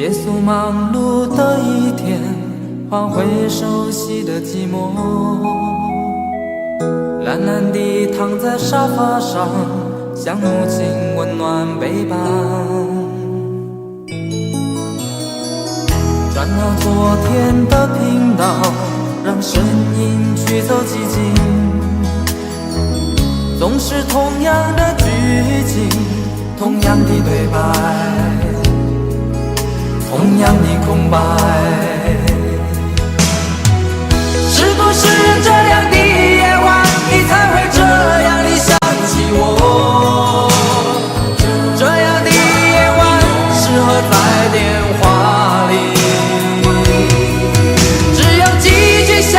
结束忙碌的一天，换回熟悉的寂寞，懒懒地躺在沙发上，像母亲温暖背膀。转到昨天的频道，让声音驱走寂静，总是同样的剧情，同样的对白，同样的空白。是不是这样的夜晚，你才会这样地想起我？这样的夜晚适合在电话里，只有几句详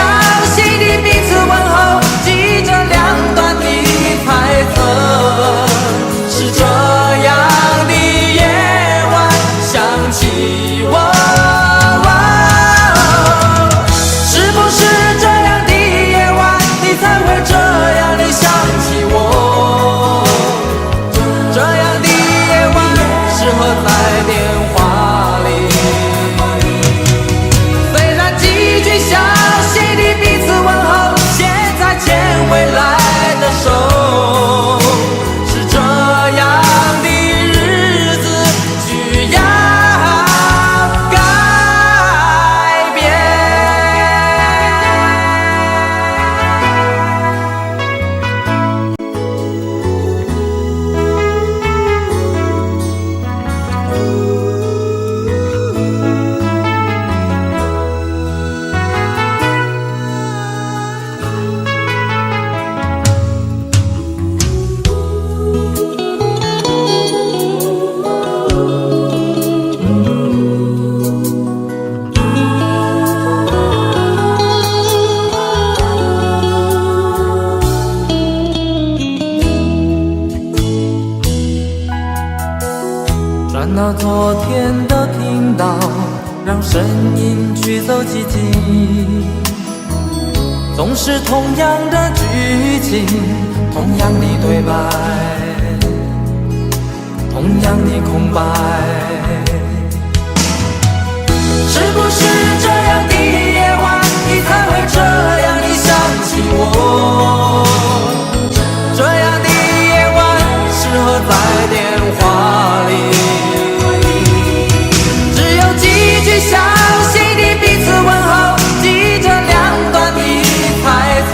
细的彼此问候，记着两端的猜测。是这样的夜晚想起我。转到昨天的频道，让声音驱走寂静，总是同样的剧情，同样的对白，同样的空白。是不是这样的夜晚，你才会这样地想起我？这样的夜晚适合在电话里，详细的彼此问候，记着两端的猜测。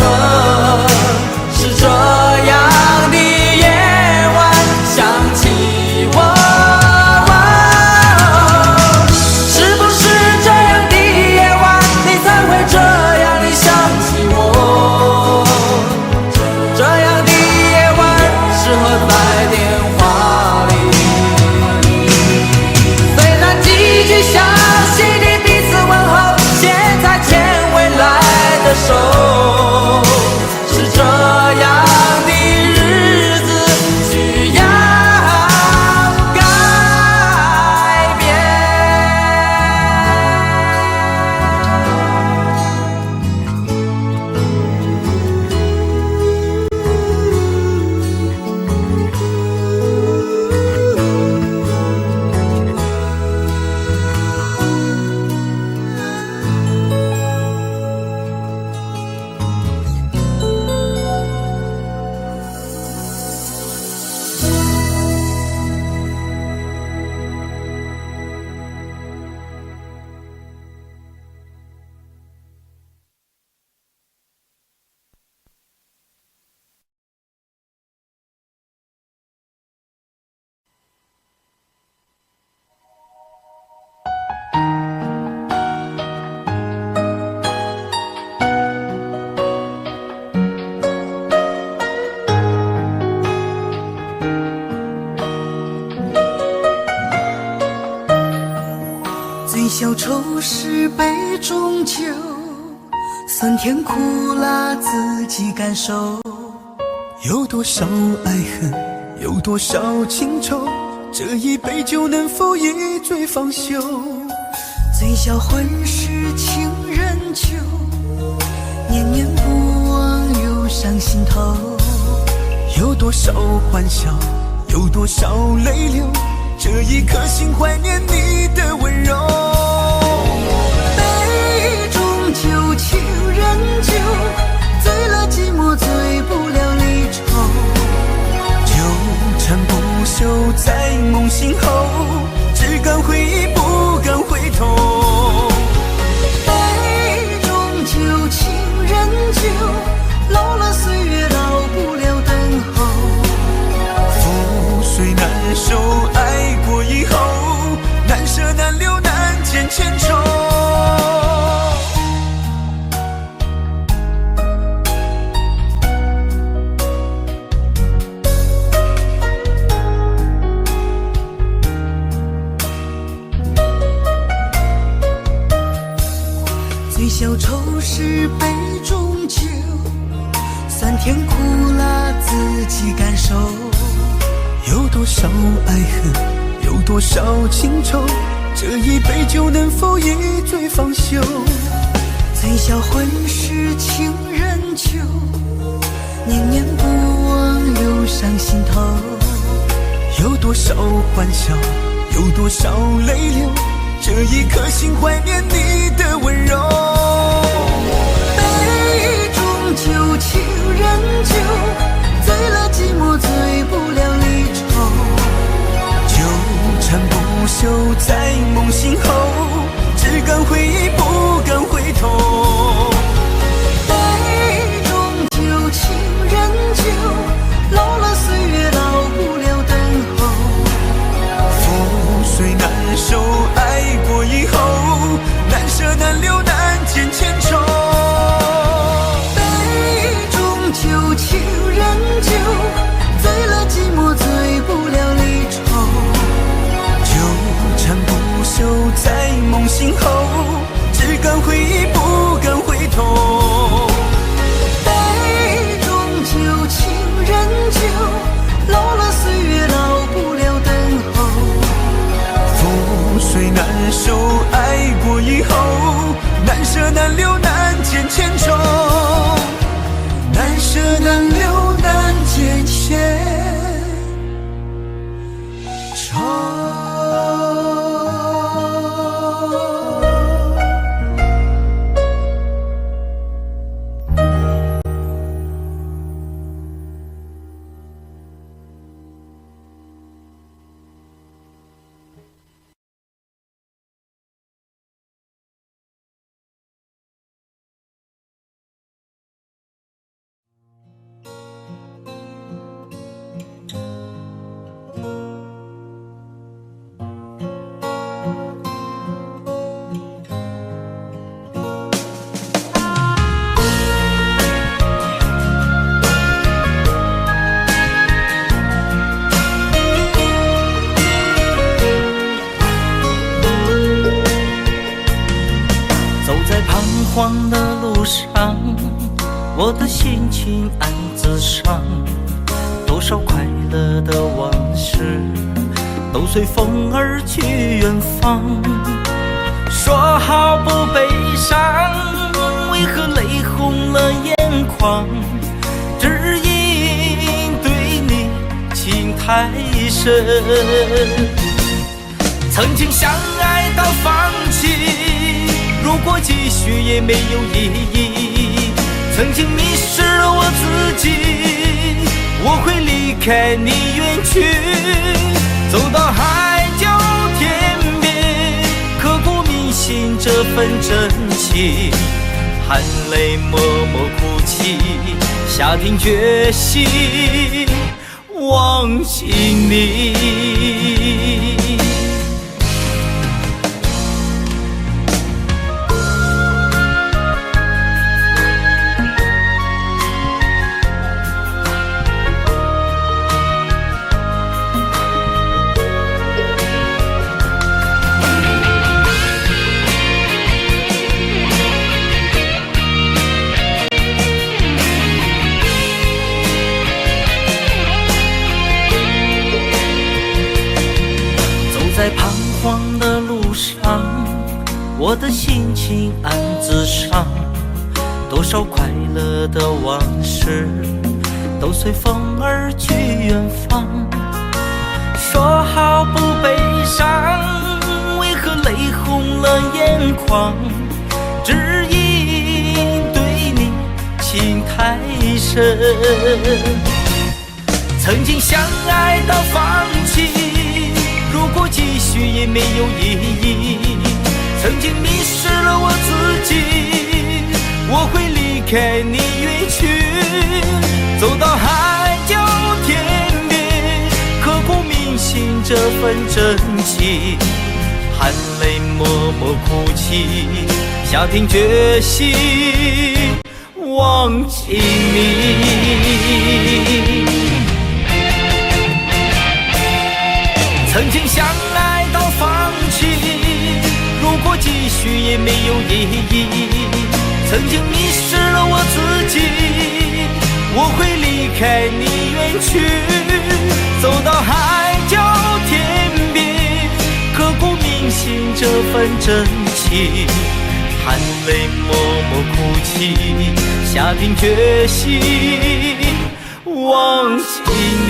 是这样的夜晚想起我。是不是这样的夜晚，你才会这样地想起我？这样的夜晚适合在电话里，虽然几句详手，是这样的日子需要改变。醉消愁是杯中酒，酸甜苦辣自己感受。有多少爱恨，有多少情愁，这一杯酒能否一醉方休？醉消魂是情人酒，念念不忘又上心头。有多少欢笑，有多少泪流，这一颗心怀念你的温柔。柔。杯中酒，情人酒，醉了寂寞，醉不了离愁。纠缠不休在梦醒后，只敢回忆不敢回头。杯中酒，情人酒，老了岁月老不了等候。覆水难收，爱过以后，难舍难留难见千愁。醉消愁是杯中酒，酸甜苦辣自己感受。有多少爱恨，有多少情愁，这一杯酒能否一醉方休？醉消魂是情人酒，念念不忘留上心头。有多少欢笑，有多少泪流，这一颗心怀念你的温柔。杯中酒，情人酒，醉了寂寞，醉不了离愁。纠缠不休在梦醒后，只敢回忆不敢回头。杯中酒，情人酒，老了岁月老不了等候。覆水难收，爱过以后，难舍难留难见千愁。杯中酒，情人酒，醉了寂寞，醉不了离愁。纠缠不休在梦醒后，只敢回忆不敢回头。杯中酒，情人酒，老了岁月老不了等候。覆水难收，爱过以后，难舍难留难见千愁。难舍难留难见千愁。慌的路上，我的心情暗自伤，多少快乐的往事都随风而去远方。说好不悲伤，为何泪红了眼眶？只因对你情太深，曾经相爱到放弃，如果继续也没有意义。曾经迷失了我自己，我会离开你远去，走到海角天边，刻骨铭心这份真情，含泪默默哭泣，下定决心忘记你。在彷徨的路上，我的心情暗自伤，多少快乐的往事都随风而去远方。说好不悲伤，为何泪疯狂，只因对你情太深。曾经相爱到放弃，如果继续也没有意义。曾经迷失了我自己，我会离开你远去，走到海角天边，刻骨铭心这份真情，含泪默默哭泣，下定决心忘记你。曾经相爱到放弃，如果继续也没有意义。曾经迷失了我自己，我会离开你远去，走到海角天边，刻骨铭心这份真情，含泪默默哭泣，下定决心忘记你。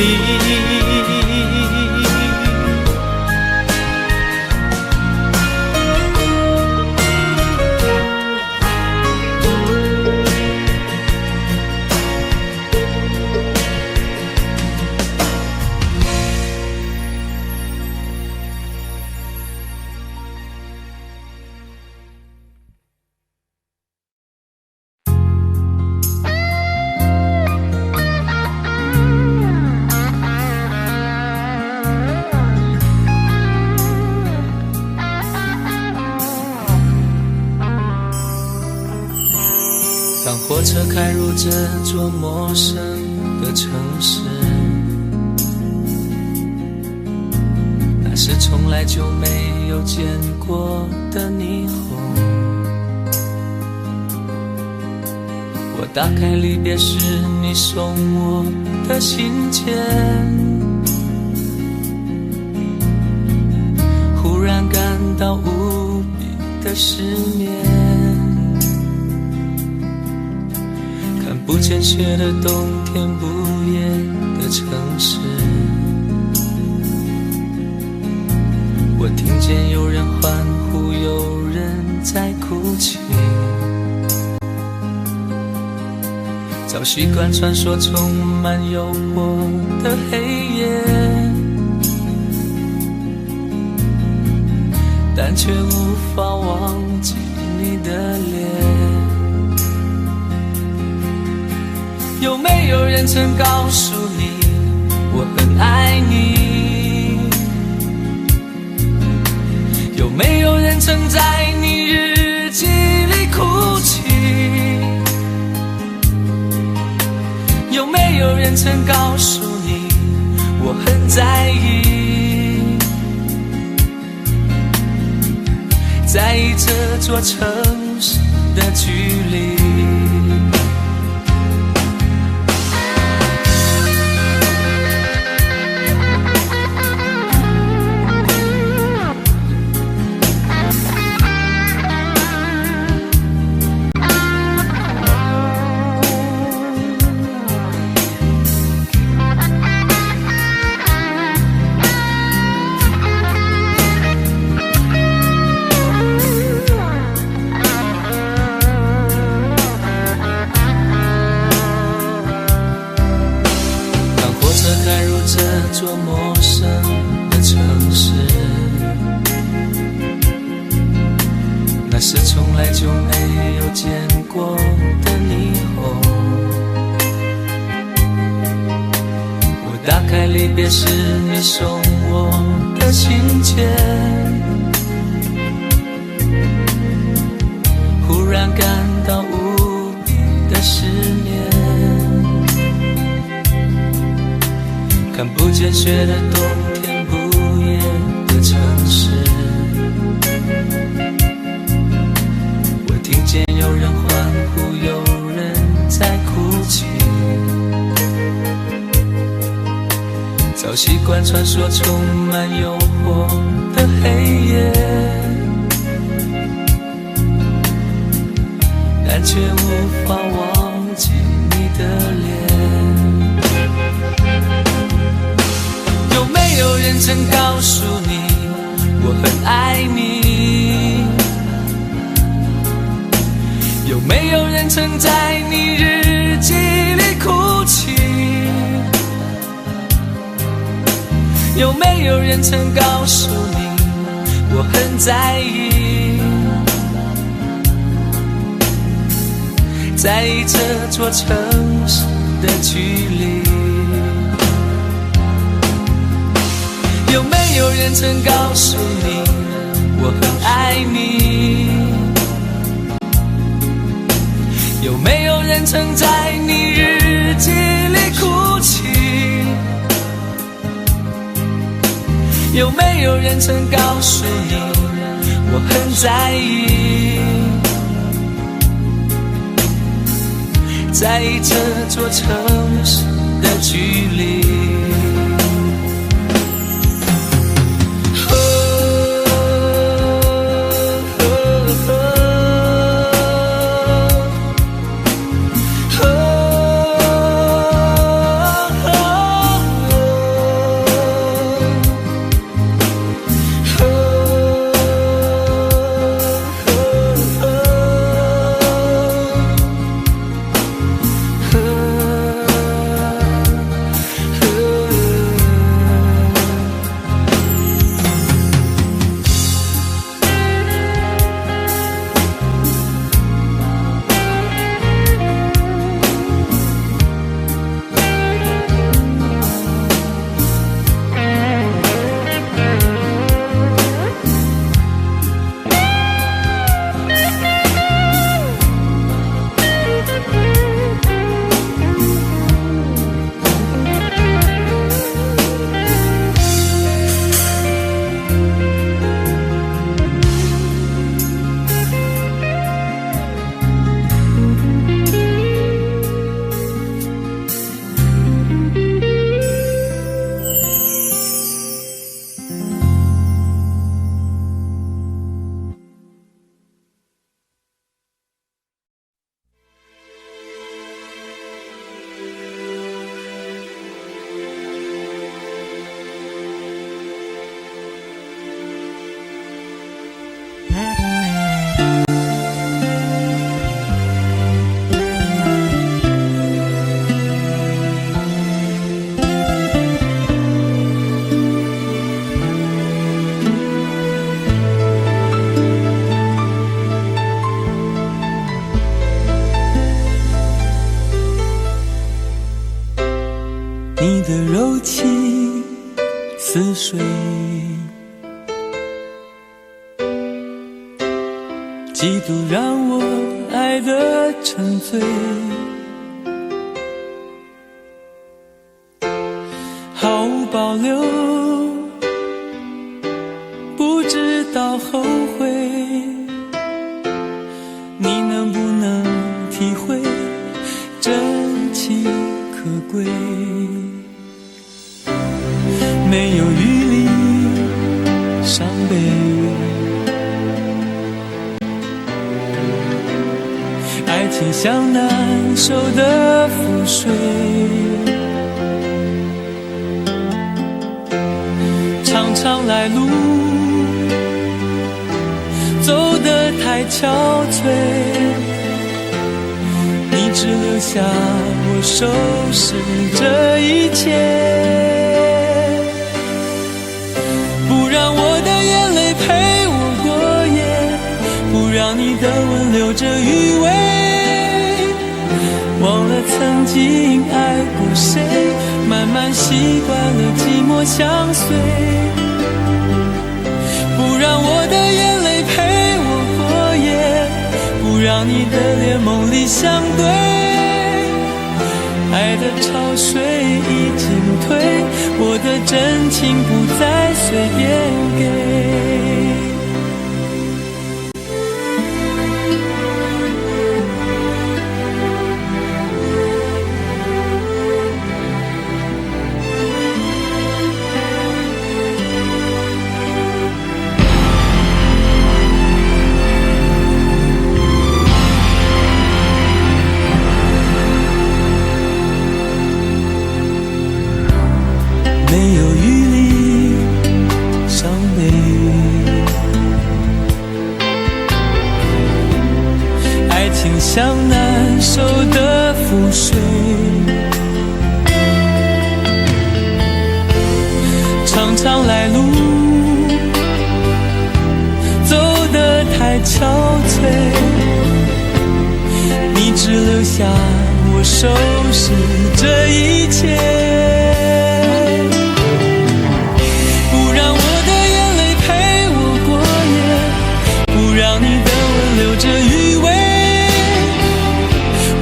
当火车开入这座陌生的城市，那是从来就没有见过的霓虹。我打开离别时你送我的信件，忽然感到无比的失眠。不见雪的冬天，不夜的城市，我听见有人欢呼，有人在哭泣。早习惯穿梭充满诱惑的黑夜，但却无法忘记你的脸。有没有人曾告诉你我很爱你？有没有人曾在你日记里哭泣？有没有人曾告诉你我很在意？在意这座城市的距离。这座陌生的城市，那是从来就没有见过的霓虹。我打开离别时你送我的信件，忽然感到无比的失眠。看不见雪的冬天，不夜的城市，我听见有人欢呼，有人在哭泣。早习惯穿梭充满诱惑的黑夜，但却无法忘记你的脸。有没有人曾告诉你我很爱你？没有人曾在你日记里哭泣？有没有人曾告诉你我很在意？在意这座城市的距离？有没有人曾告诉你我很爱你？有没有人曾在你日记里哭泣？有没有人曾告诉你我很在意？在意这座城市的距离？你的柔情似水，几度让我爱得沉醉，毫无保留，不知道后悔。你能不能体会真情可贵？没有余力伤悲，爱情像难收的覆水，长长来路走得太憔悴，你只留下我收拾这一切。不让我的眼泪陪我过夜，不让你的吻留着余味，忘了曾经爱过谁，慢慢习惯了寂寞相随。不让我的眼泪陪我过夜，不让你的脸梦里相对，爱的潮水已经退，我的真情不再随便给。没有余力伤悲，爱情像像难收的覆水，常常来路走得太憔悴，你只留下我收拾这一切，不让我的眼泪陪我过夜，不让你的吻留着余味，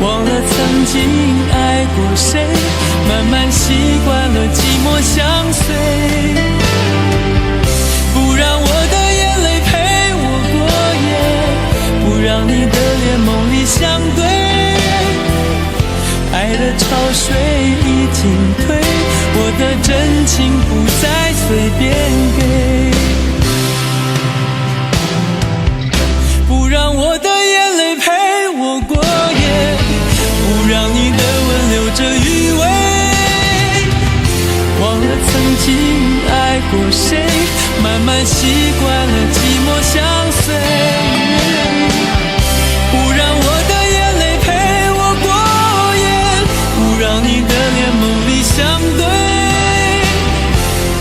忘了曾经爱过谁，慢慢习惯了寂寞相随，不让我的眼泪陪我过夜，不让你的脸梦里相对，爱的潮水已经退，我的真情不再随便给，不让我的眼泪陪我过夜，不让你的吻留着余味，忘了曾经爱过谁，慢慢习惯了寂寞相随，不让我的眼泪陪我过夜，不让你的脸梦里相对，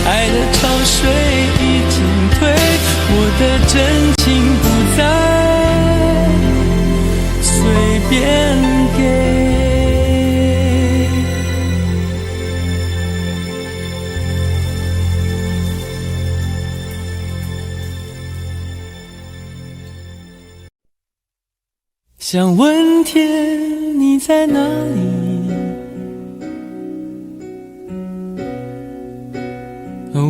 爱的潮水已经退，我的真情不再随便给。想问天你在哪里，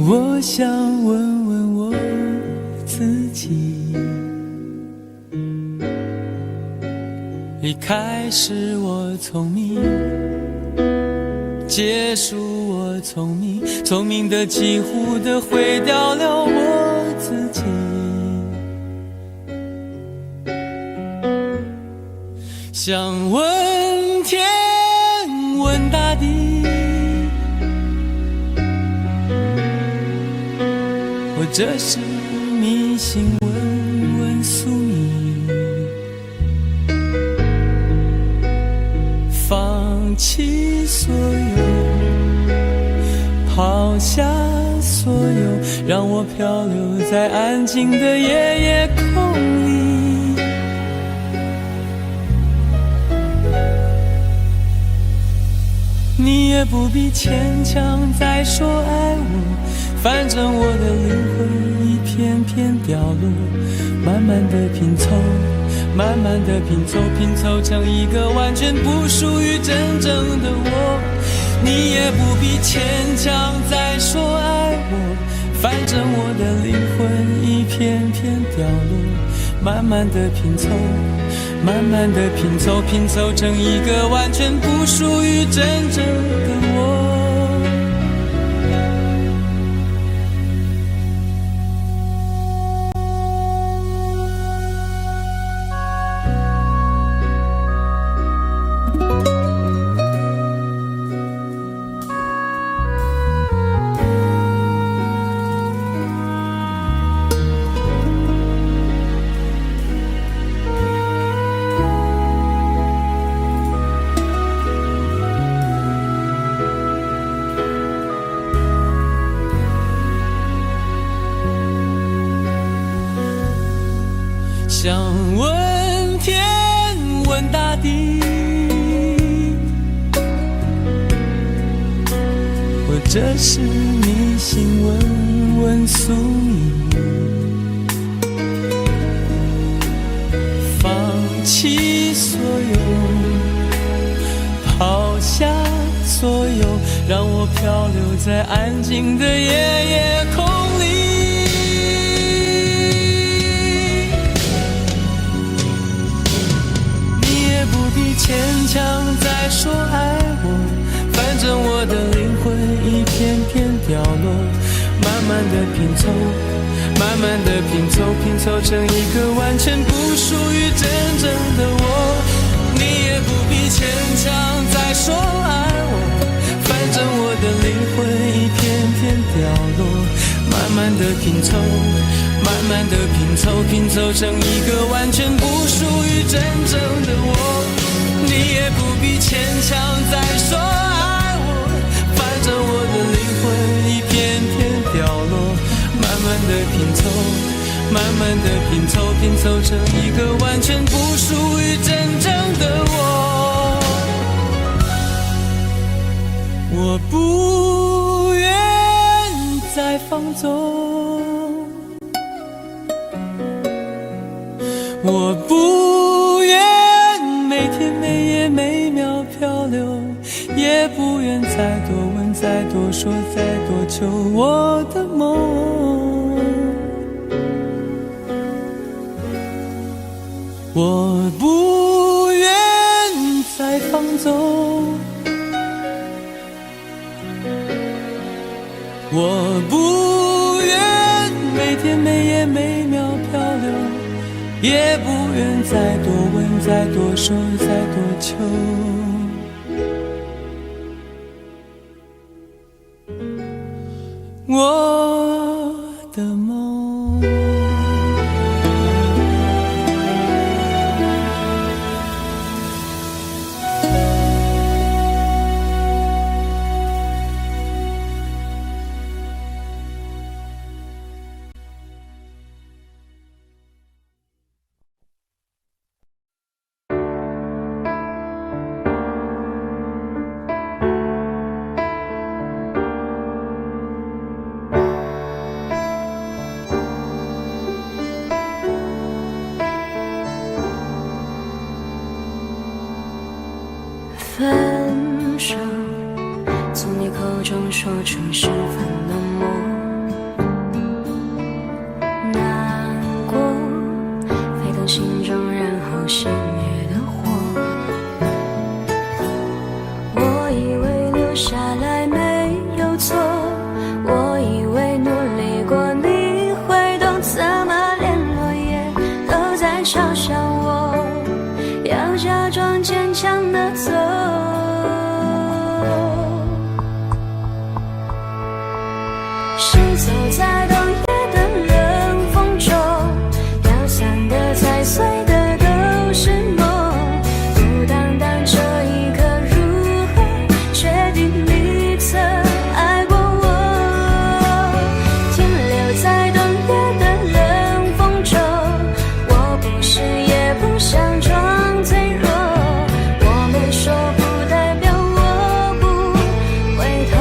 我想问问我自己，离开时我聪明，结束我聪明，聪明的几乎的毁掉了我自己，想问天问大地，或者是迷信问问宿命，放弃所有，抛下所有，让我漂流在安静的夜夜空里，你也不必牵强再说爱我，反正我的灵魂一片片掉落，慢慢的拼凑，慢慢的拼凑，拼凑成一个完全不属于真正的我，你也不必牵强再说爱我，反正我的灵魂一片片掉落，慢慢的拼凑，慢慢的拼凑，拼凑成一个完全不属于真正的我。想问天问大地，或者是迷信问问宿命，放弃所有，抛下所有，让我漂流在安静的夜夜空里，牵强再说爱我，反正我的灵魂一片片掉落，慢慢的拼凑，慢慢的拼凑，拼凑成一个完全不属于真正的我，你也不必牵强再说爱我，反正我的灵魂一片片掉落，慢慢的拼凑，慢慢慢的拼凑，拼凑成一个完全不属于真正的我。你也不必牵强再说爱我，反正我的灵魂一片片掉落。慢慢的拼凑，慢慢的拼凑，拼凑成一个完全不属于真正的我。我不愿再放纵，我不愿每天每夜每秒漂流，也不愿再多问再多说再多求我的梦。我不愿再放纵，我不愿每天每夜每秒漂流，也不愿再多问再多说再多求我的梦。分手，从你口中说出十分冷漠，难过，沸腾心中然后熄灭的火。我以为留下来没有错，我以为努力过你会懂，怎么连落叶都在嘲笑我，要假装坚强的走。是走在冬夜的冷风中，飘散的踩碎的都是梦，孤单单这一刻如何确定你曾爱过我？停留在冬夜的冷风中，我不是也不想装脆弱，我没说不代表我不回头。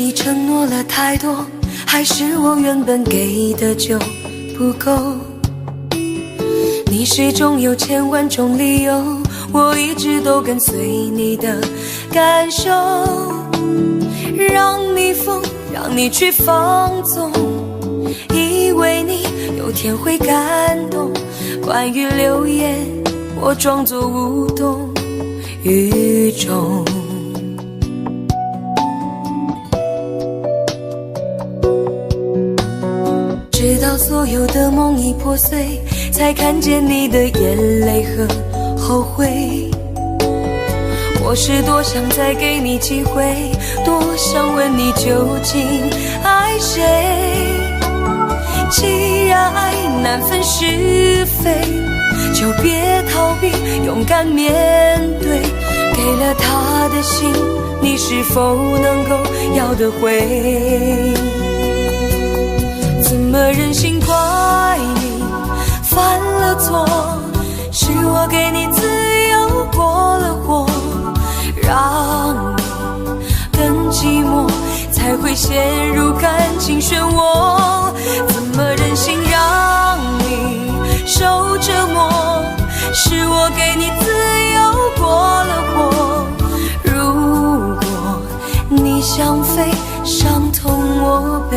你承诺了太多，还是我原本给的就不够？你始终有千万种理由，我一直都跟随你的感受，让你疯，让你去放纵，以为你有天会感动。关于流言，我装作无动于衷。直到所有的梦已破碎，才看见你的眼泪和后悔。我是多想再给你机会，多想问你究竟爱谁。既然爱难分是非，就别逃避，勇敢面对。给了他的心，你是否能够要得回？怎么忍心怪你犯了错？是我给你自由过了火，让你更寂寞，才会陷入感情漩涡。怎么忍心让你受折磨？是我给你自由过了火。如果你想飞，伤痛我背。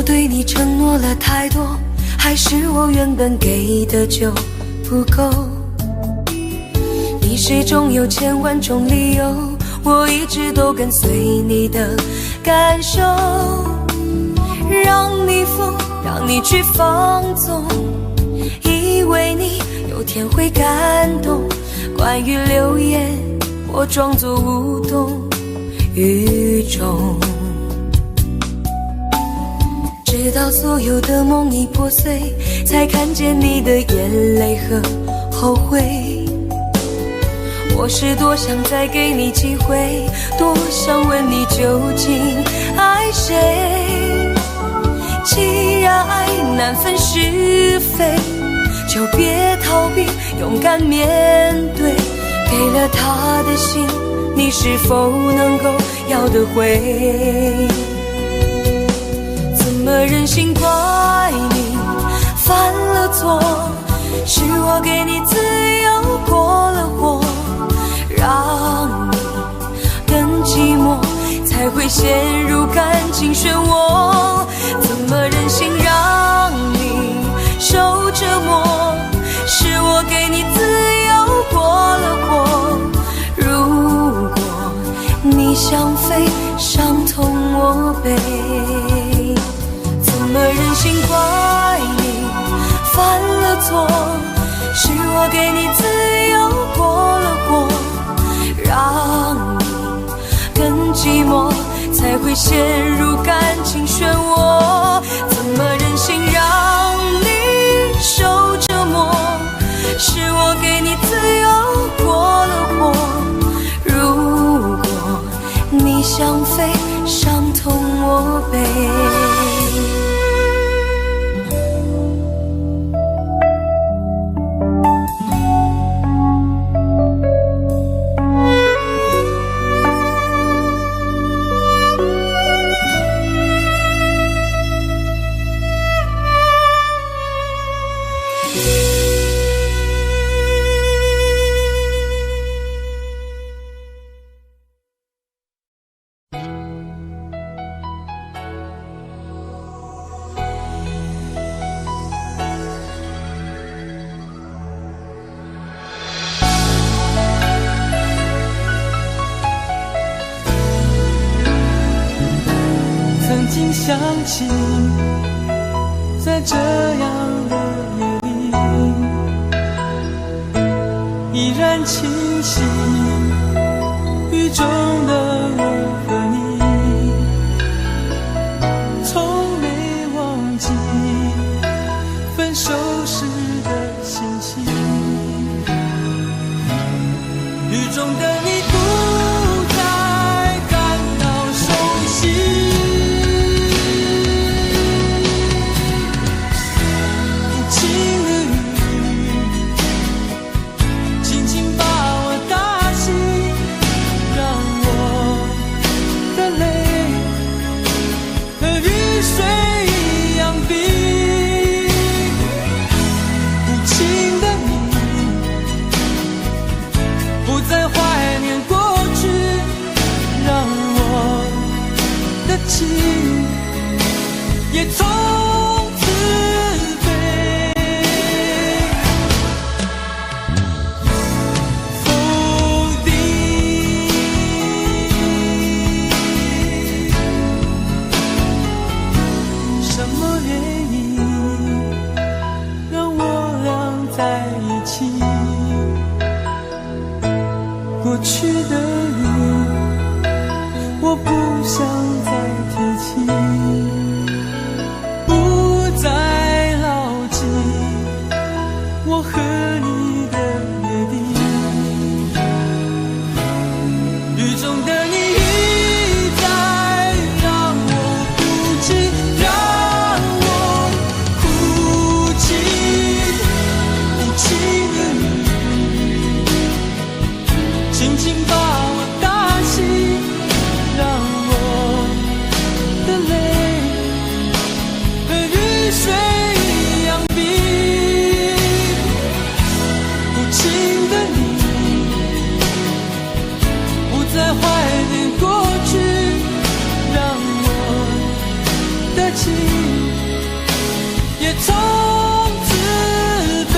对你承诺了太多，还是我原本给的就不够？你始终有千万种理由，我一直都跟随你的感受，让你疯，让你去放纵，以为你有天会感动。关于流言，我装作无动于衷。直到所有的梦已破碎，才看见你的眼泪和后悔。我是多想再给你机会，多想问你究竟爱谁。既然爱难分是非，就别逃避，勇敢面对。给了他的心，你是否能够要得回？怎么忍心怪你犯了错？是我给你自由过了火，让你更寂寞，才会陷入感情漩涡。怎么忍心让你受折磨？是我给你自由过了火。如果你想飞，伤痛我背。怎么忍心怪你犯了错？是我给你自由过了火，让你更寂寞，才会陷入感情漩涡。怎么忍心让你受折磨？是我给你自由过了火。如果你想飞，伤痛我背。曾经想起，在这样的夜里，依然清晰，与中的我和你，从没忘记分手时的心情。雨中的你不再感到熟悉，无情的雨轻轻把我打醒，让我的泪和雨水一样冰。无情的你不再怀念过去，让我的情也从此飞。否定什么原因让我俩在一起？过去的你，我不想再提起，不再牢记我和你的约定。雨中的你一再让我哭泣，让我哭泣。无情的你轻轻把我打醒，让我的泪和雨水一样冰。无情的你不再怀念过去，让我的情也从此飞。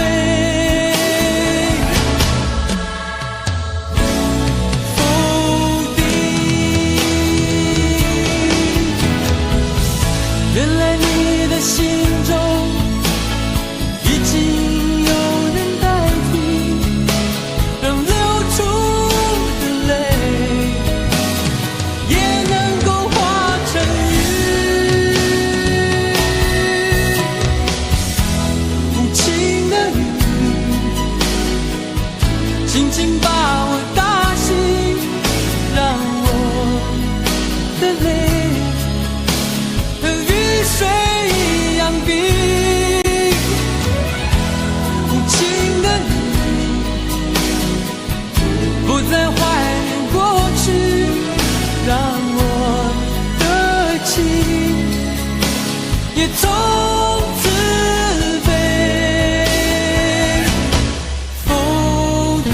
否定，原来你的心中已经有人代替，让流出的泪也能够化成雨。无情的雨轻轻把我打醒，让我的泪和雨水一样冰。无情的你不再怀念过去，让我的情也从此飞。否定。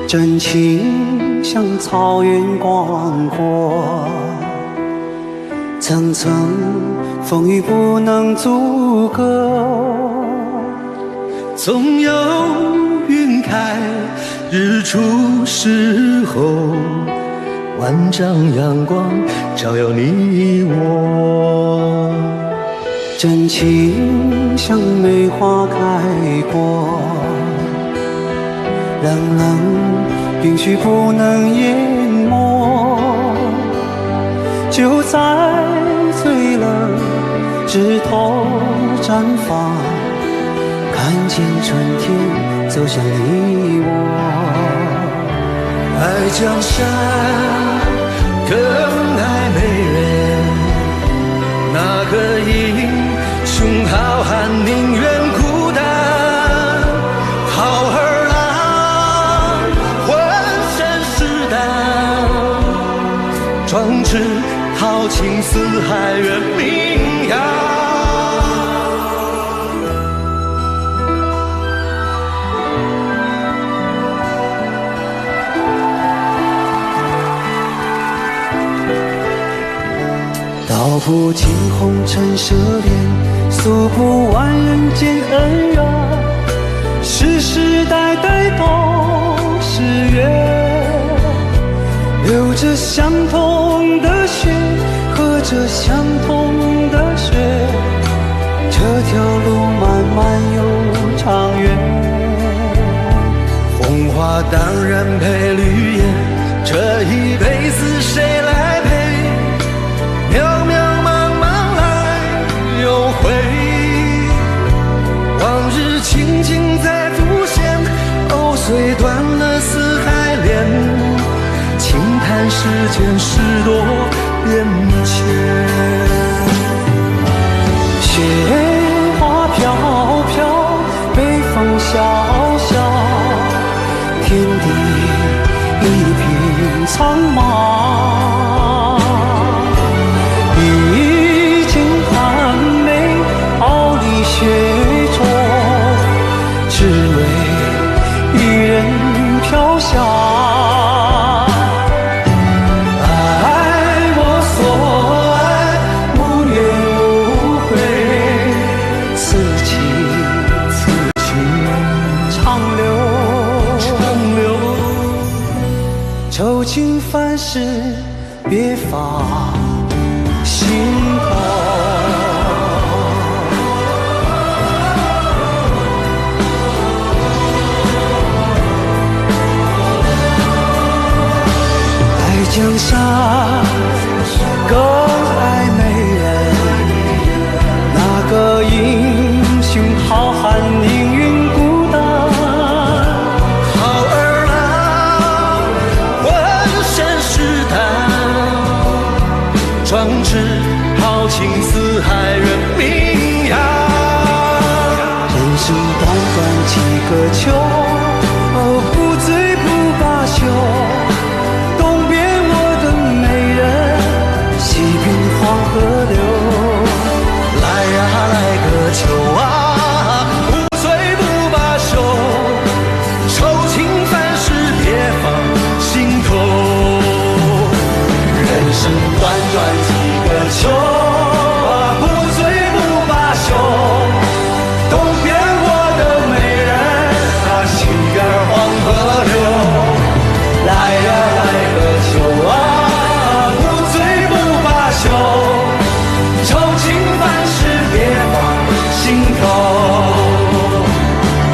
真情像草原广阔，层层风雨不能阻隔。总有云开日出时候，万丈阳光照耀你我。真情像梅花开过，冷冷允许不能淹没，就在最冷枝头绽放，看见春天走向你我。爱江山更爱美人，那个英雄好汉宁愿孤单，好儿郎浑身是胆，壮志豪情四海远名扬。道不尽红尘奢恋，诉不完人间恩怨，世世代代都是缘，流着相同的血，喝着相同的水，这条路漫漫又长远。红花当然配绿叶，这一辈子谁来陪？渺渺茫茫来又回，往日情景再浮现，藕虽断了丝还连，轻叹世间事多变迁。雪花飘飘，北风萧萧，天地一片苍茫。一襟寒梅傲立雪中，只为一人飘香。爱我所爱，无怨无悔，此情此情长留。愁情烦事别放心头，爱江山更爱美人，那个英雄好汉宁愿孤单，好儿郎浑身是胆，壮志豪情四海远名扬。人生短短几个秋，不醉不罢休，东边我的美人，西边黄河流。来呀来个秋啊，不醉不罢休，愁情烦事别放心头。人生短短几个秋啊，不醉不罢休，东边我的美人啊，西边黄河流。来呀来个秋啊，不醉不罢休，愁情烦事别放心头。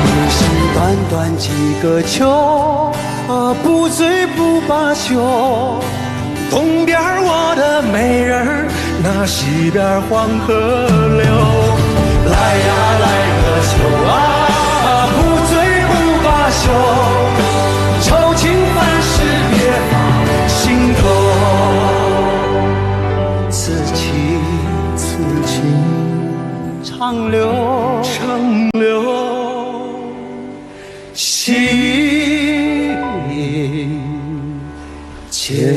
人生短短几个秋，不醉不罢休，东边我的美人儿，那西边黄河流。来呀来个秋啊，不醉不罢休，愁情烦事别放心头。此情此情长留。长留心间。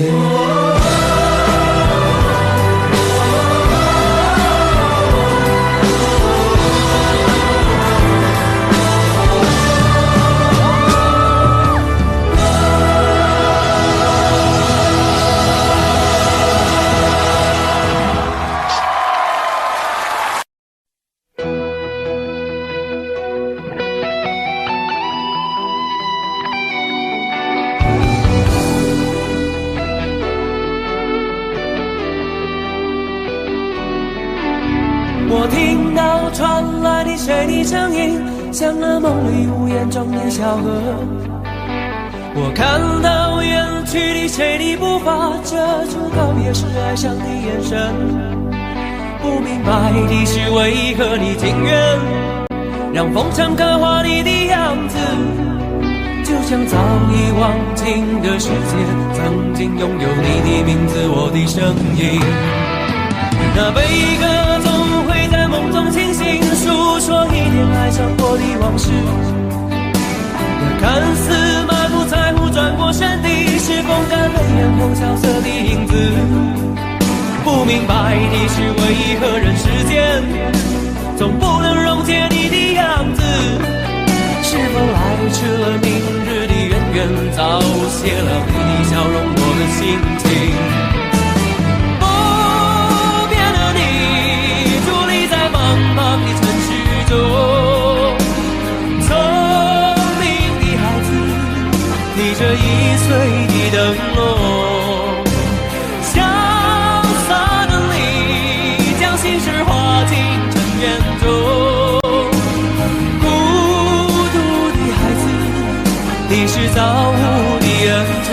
我听到传来的水滴声音，像那梦里无言中的小河。我看到远去的谁的步伐，遮住告别时哀伤的眼神。不明白的是，为何你情愿让风尘刻画你的样子，就像早已忘情的世界，曾经拥有你的名字，我的声音。那悲歌总会在梦中清醒，诉说一点爱上过的往事。那看似满不在乎转过身的，是风干泪眼后萧瑟的影子。不明白你是为何人世间总不能溶解你的样子。是否来迟了明日的渊源，早谢了你的笑容我的心情。不变的你伫立在茫茫的城市中，聪明的孩子逆着易碎的灯笼，潇洒的你将心事化进尘缘中。你是造物的恩宠。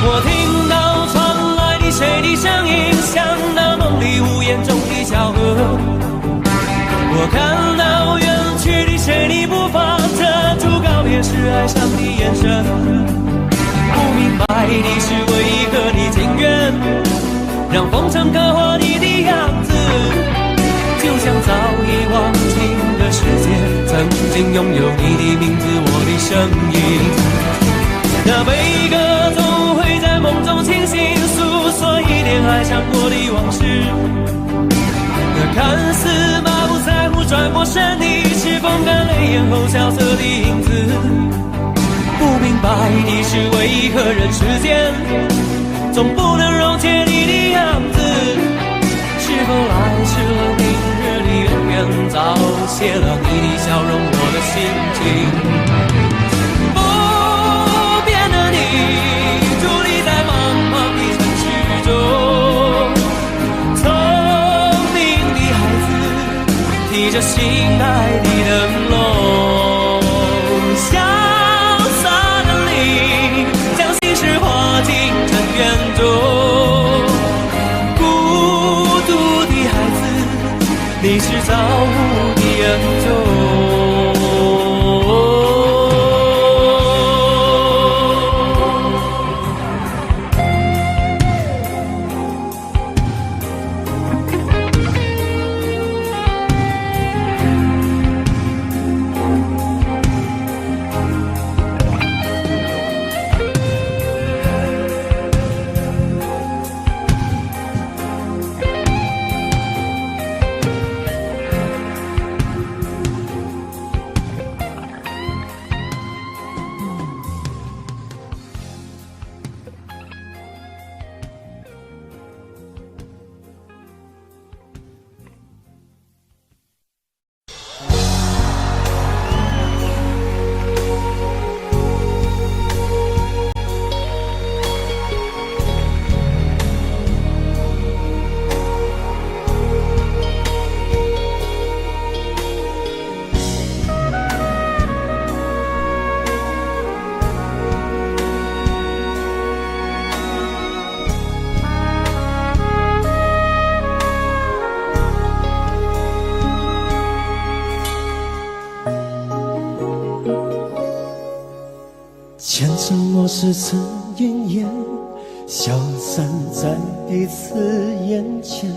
我听到传来的谁的声音，像那梦里屋檐中的小河。我看到远去的谁的步伐，遮住告别时哀伤的眼神。不明白你是为何你情愿让风尘刻画你的样子，就像早已忘情的世界曾经拥有你的名字，我的声音。那悲歌总会在梦中清醒，诉说一点爱上过的往事。那看似满不在乎转过身的，是风干泪眼后萧瑟的影子。不明白你是为何人世间总不能溶解你的样子。是否来迟了明日的渊源，早谢了你的笑容我的心情。伫立在茫茫的城市中，聪明的孩子提着心爱的灯笼，潇洒的你将心事化进尘缘中。孤独的孩子，你是造物的恩宠。前尘莫是曾云烟，消散在彼此眼前。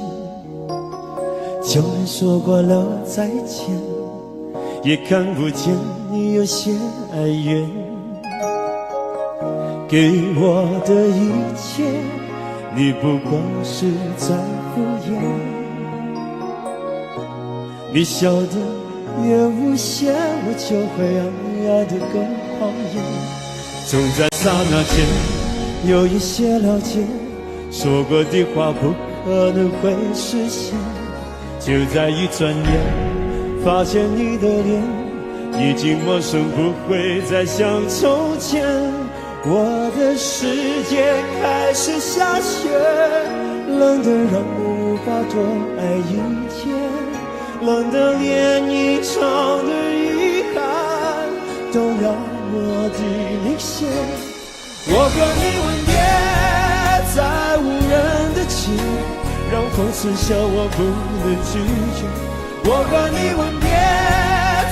旧人说过了再见，也看不见你有些哀怨。给我的一切，你不过是在敷衍。你笑得越无邪，我就会爱得更狂野。总在刹那间有一些了解，说过的话不可能会实现。就在一转眼，发现你的脸已经陌生，不会再像从前。我的世界开始下雪，冷得让我无法多爱一天，冷得连一场的遗憾都要我的明显。我和你吻别在无人的街，让风刺笑我不能拒绝。我和你吻别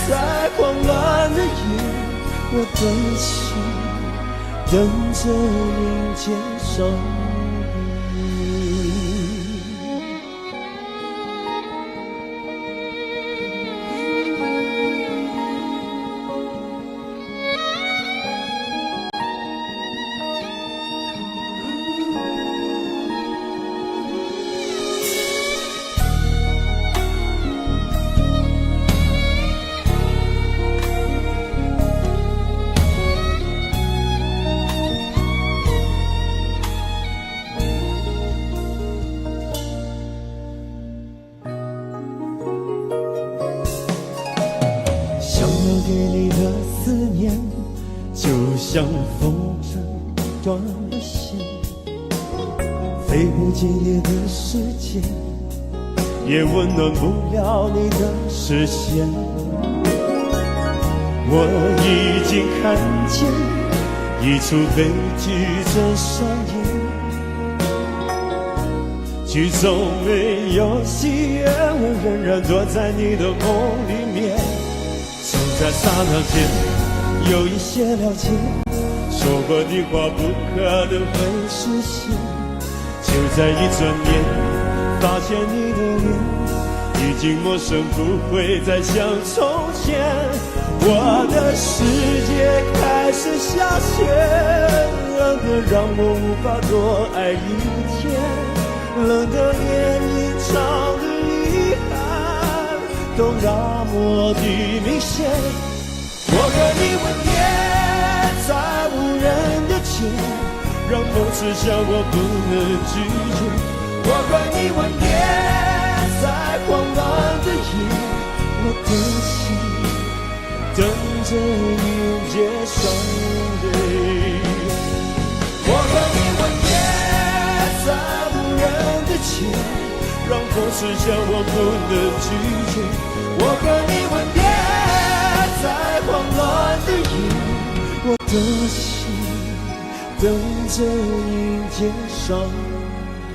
在慌乱的夜，我的心等着迎接伤悲。对你的思念，就像风筝断了线，飞不进你的世界，也温暖不了你的视线。我已经看见一出悲剧正上演，剧中没有喜悦，我仍然躲在你的梦里面。就在刹那间有一些了解，说过的话不可能会实现。就在一转眼发现你的脸已经陌生，不会再像从前。我的世界开始下雪，冷得让我无法多爱一天，冷得连一场的遗憾都那么的明显。我和你吻别在无人的街，让风刺笑我不能拒绝。我和你吻别在慌乱的夜，我的心等着迎接伤悲。我和你吻别在无人的街，让风刺笑我不能拒绝。我和你吻别在慌乱的夜，我的心等着迎接伤悲。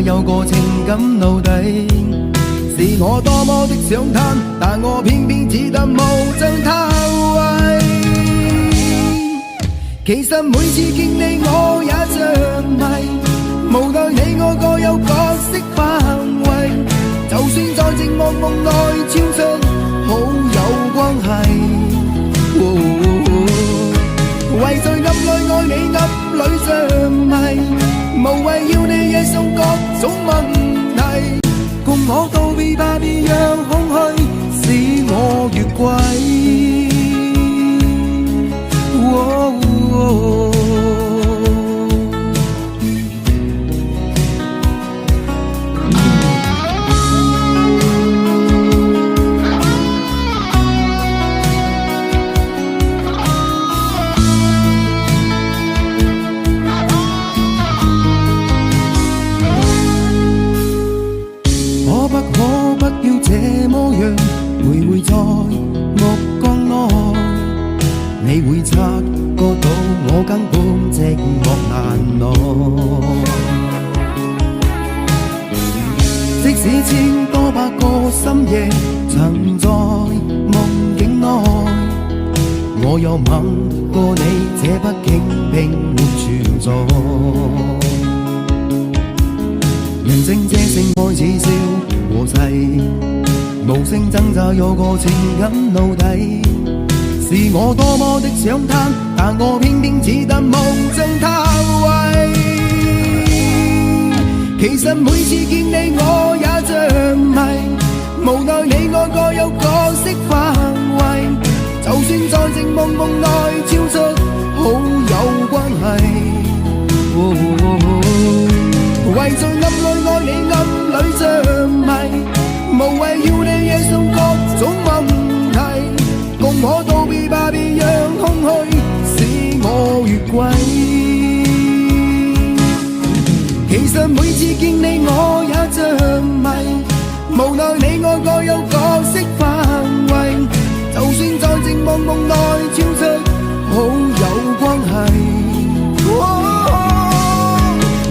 有個情感奴隸，是我多麼的想貪，但我偏偏只得無盡偷窺。其實每次見你我也像迷，無奈你我各有角色範圍，就算在寂寞夢內超出好友關係。為在暗內愛你暗裏像迷，無謂要你惹上各種問題，共我道別吧，別讓空虛使我越軌。徘徊在目光内，你會察覺到我根本寂寞難耐。即使千多百個深夜曾在夢境內，我又吻過你，這畢竟並沒存在。人生這性愛似笑和誓，無聲掙扎有個情感奴隸。是我多麼的想貪，但我偏偏只得夢中他位。其實每次見你我也着迷，無奈你我各有角色範圍，就算在靜夢夢內超出好友關係。為在暗裏愛你暗裏着迷，無謂要你惹上各種問題，共我道別吧，別讓空虛使我越軌。其實每次見你我也着迷，無奈你我各有角色範圍，就算在靜夢夢內超出好友關係。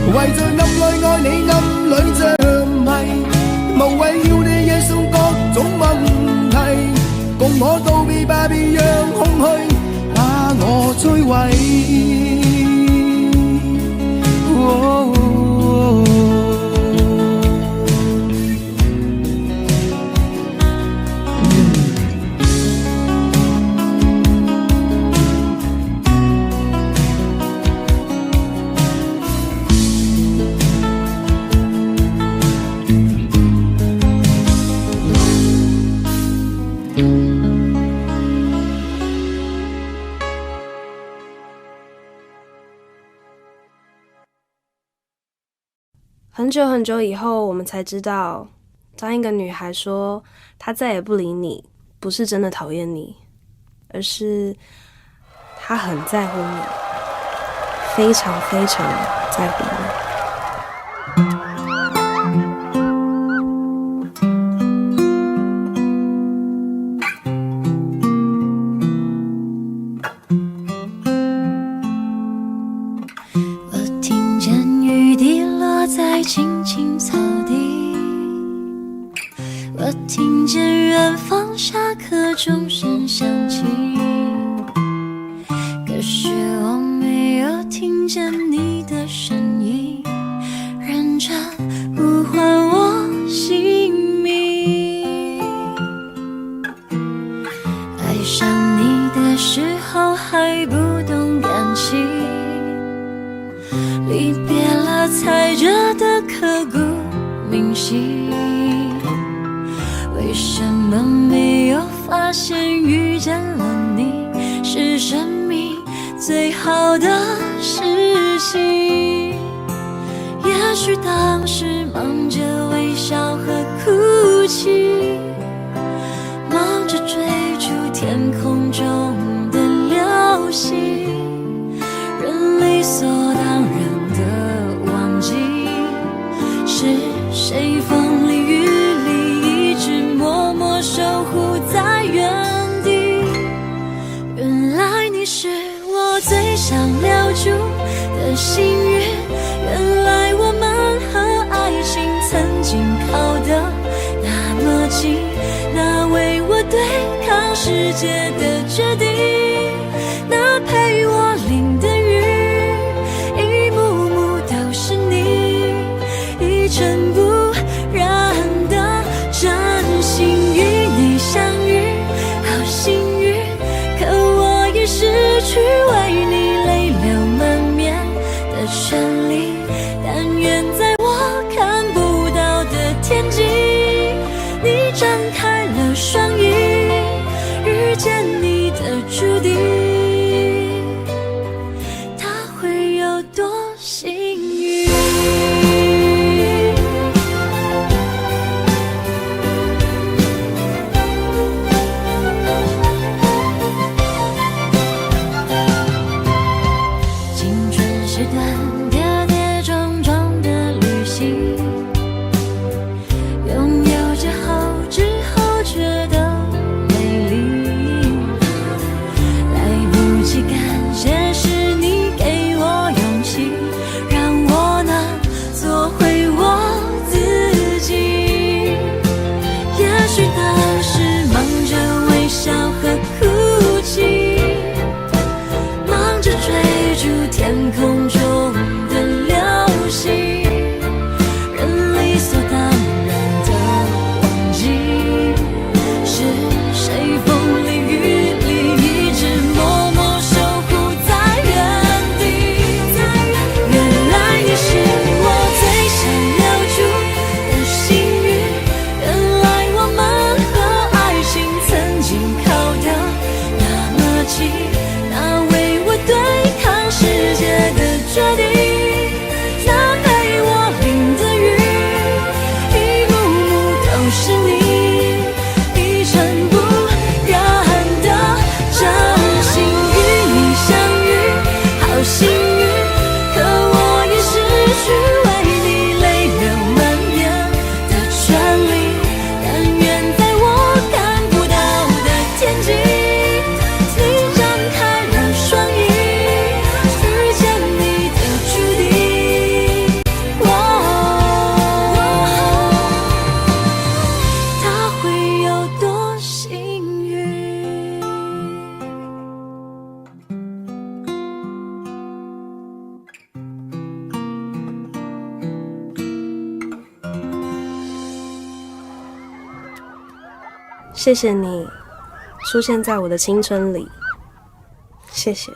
為在暗裏愛你暗裏着迷，無謂要你惹上各種問題，共我道別吧，別讓空虛把我摧毀。很久很久以后，我们才知道，当一个女孩说她再也不理你，不是真的讨厌你，而是她很在乎你，非常非常在乎你。青青草地，我听见远方下课钟声响起，可是我没有听见你的声音，认真呼唤我姓名。爱上你的时候还不懂感情，离别了才觉得刻骨铭心，为什么没有发现遇见了你是生命最好的事情？也许当时忙着微笑和哭泣，忙着追逐天空中的流星，人理所当然的忘记是谁风里雨里一直默默守护在原地。原来你是我最想留住的幸运，原来我们和爱情曾经靠得那么近，那为我对抗世界的决定，那陪我淋的雨，一幕幕都是你，一尘不染的真心与你相遇，好幸运，可我已失去为你泪流满面的权利，但愿在我看不到的天际，你张开了双翼，遇见你的注定，他会有多幸运？青春是段跌跌撞撞的路谢谢你出现在我的青春里，谢谢。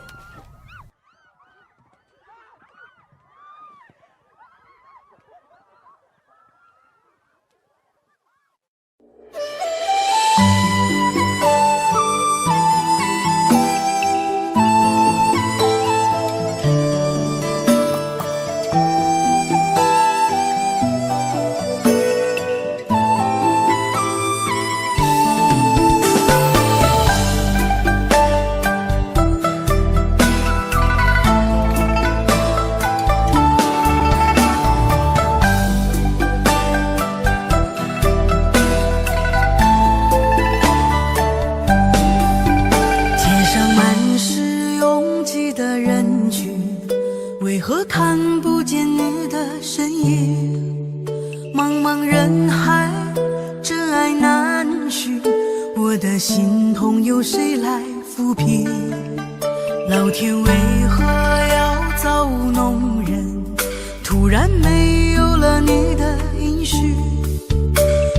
街上满是拥挤的人群，为何看不见你的身影？茫茫人海，真爱难寻，我的心痛有谁来抚平？老天为何要造物弄人？突然没有了你的音讯，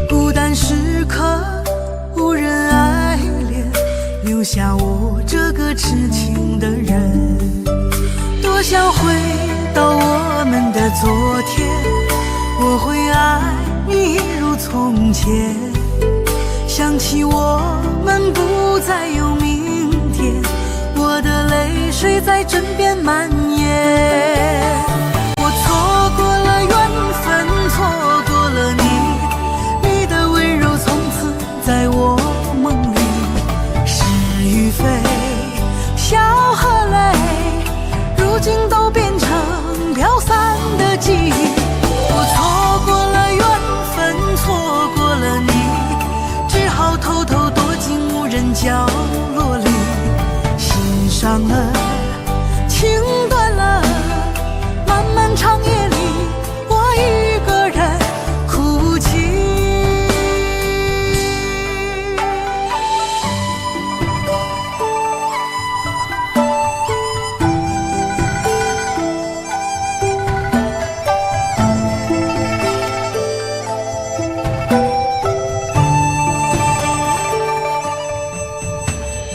孤单时刻无人爱怜，留下我这个痴情的人。多想回到我们的昨天，我会爱你一如从前。想起我们不再有明天，我的泪水在枕边蔓延。我错过了缘分，错过了你，你的温柔从此在我梦里。是与非，笑和泪，如今都变成飘散的记忆。我错过了缘分，错过了你，只好偷偷躲进无人角落里。心伤了，情断了，漫漫长夜里，我一个人哭泣。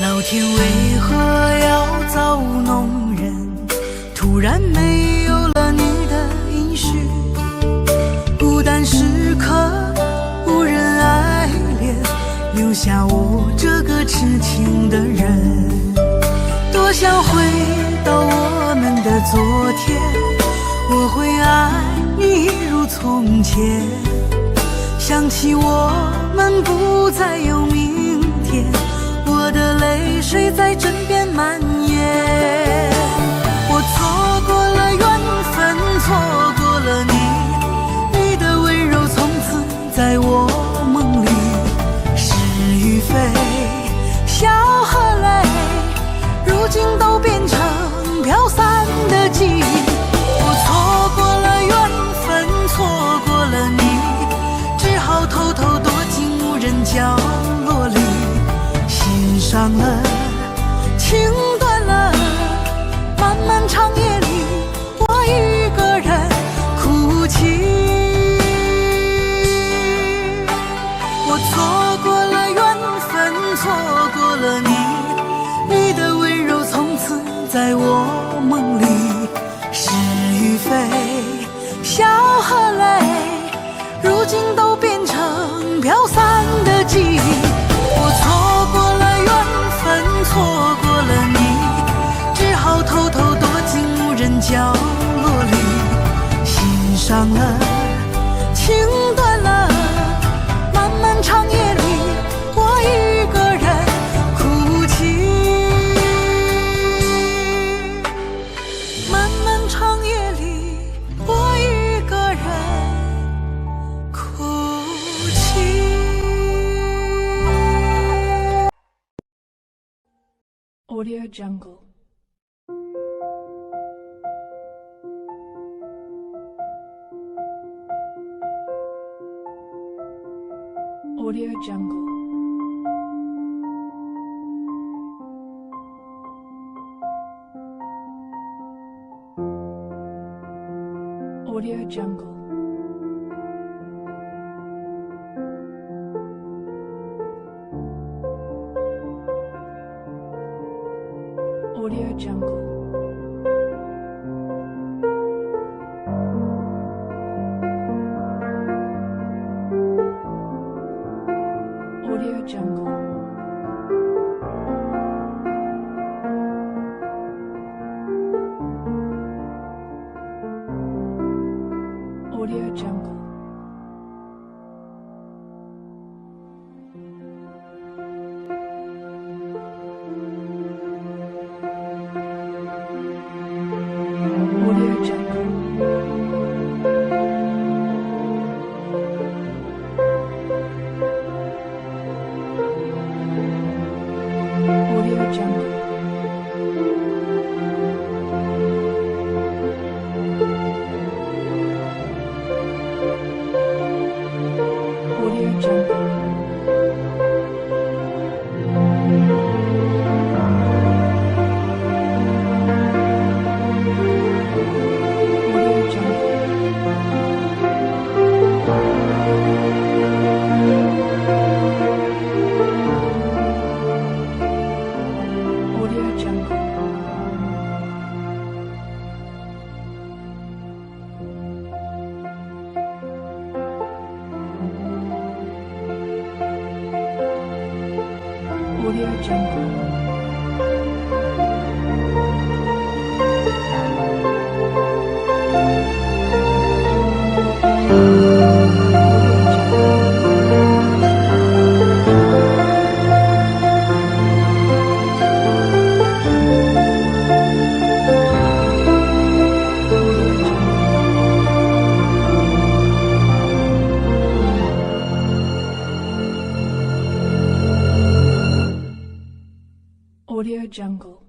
老天为何要造物弄人？突然没有了你的音讯，孤单时刻无人爱怜，留下我这个痴情的人。多想回到我们的昨天，我会爱你一如从前。想起我们不再有明天，我的泪水在枕边蔓延。我错过了缘分，错过了你，你的温柔从此在我梦里。是与非，笑和泪，如今都变成飘散的记忆。我错过了缘分，错过了你，只好偷偷躲进无人角落里。心伤了，情断了，漫漫长夜里，我一个人哭泣。我错过了缘分，错过了你，你的温柔从此在我梦里。是与非，笑和泪，如今都变成飘散的记忆。我错过了缘分，错过了你，只好偷偷躲进无人角落里。心伤了，情断了，漫漫长夜里，我一个人哭泣。漫漫长夜里，我一个人哭泣。Audio Jungle. Audio Jungle. Audio Jungle. Audio Jungle. Audio Jungle. Audio Jungle. Audio Jungle. Audio Jungle. Audio Jungle. Audio Jungle. Audio Jungle.